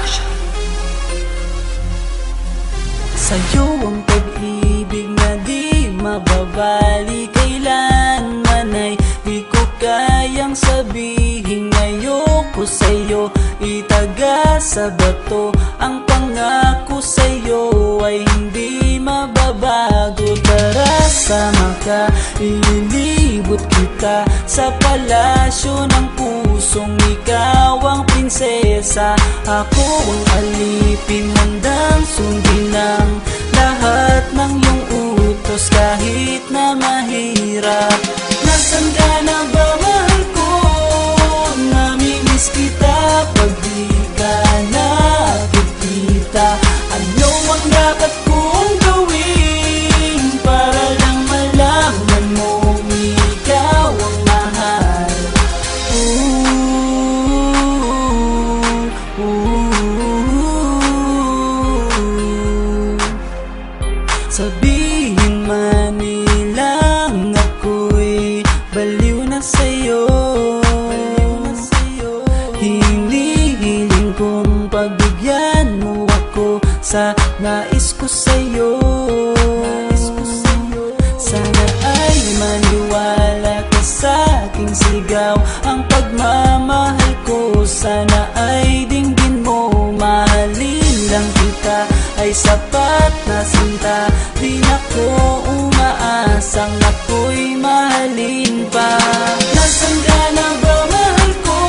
Production. Sa'yo ang pag-ibig na di mababali, kailanman ay di ko kayang sabihin. Ayoko sa'yo itaga sa bato, ang pangako sa'yo ay hindi mababago. Tara, sama ka, ililibot kita sa palasyo ng pusong ikaw ang prinsesa. Ako ang alipin, handang sundin ang lahat ng iyong utos kahit na mahirap. Nasaan ka na ba, mahal ko? Namimiss kita pag di ka nakikita. Ano ang dapat kong gawin para lang malaman mo ikaw ang mahal? Sabihin man nilang ako'y baliw na sa'yo, hinihiling kong pagbigyan mo ako sa nais ko sa'yo. Sana ay maniwala ka sa aking sigaw, ang pagmamahal ko sana ay dinggin mo. Mahalin lang kita ay sapat na sinta, di na ko umaasang ako'y mahalin pa. Nasaan ka na ba, mahal ko?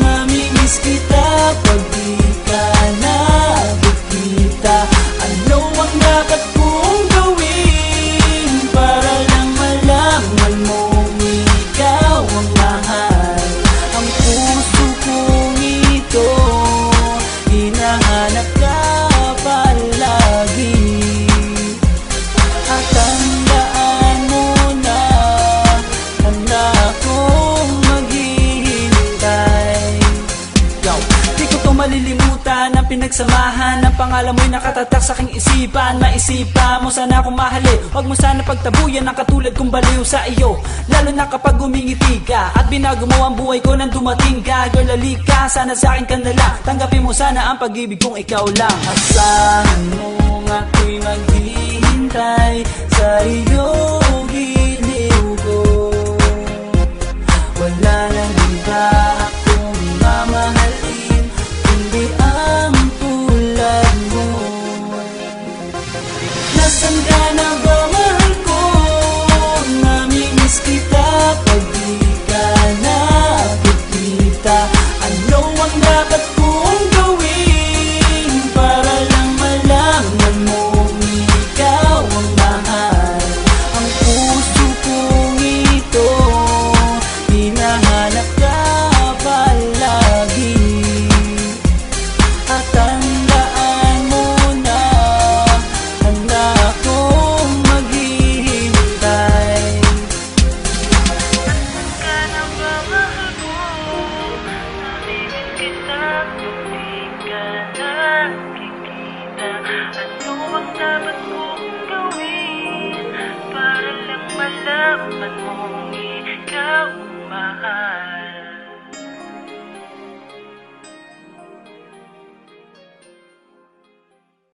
Namimiss kita pag di ka nakikita. Ano ang dapat kong gawin para lang malaman mo ikaw ang mahal? Ang puso kong ito hinahanap ka palagi, at tandaan mo na handa akong maghihintay. Di ko to malilimutan ang pinagsamahan, ang pangalan mo'y nakatatak sa aking isipan. Maisipan mo sana akong mahalin, huwag mo sana pagtabuyan ang katulad kong baliw sa iyo. Lalo na kapag umingiti ka at binago mo ang buhay ko nang dumating ka. Girl, halika, sana sa akin ka na lang, tanggapin mo sana ang pag-ibig kong ikaw lang. Asahan mo ako'y maghihintay sa iyong giliw ko. Wala nang iba akong mamahalin kundi ang tulad mo. Nasaan ka na ba, mahal ko? Namimiss kita pag di ka nakikita. Ano ang dapat kong gawin para lang malaman mo ikaw ang mahal? Ang puso kong ito hinahanap ka palagi, at tandaan mo na handa akong maghihintay. Nasaan ka na ba, mahal ko? Namimiss kita kung di ka nakikita. Ano ang dapat kong gawin para lang malaman mo ikaw ang mahal?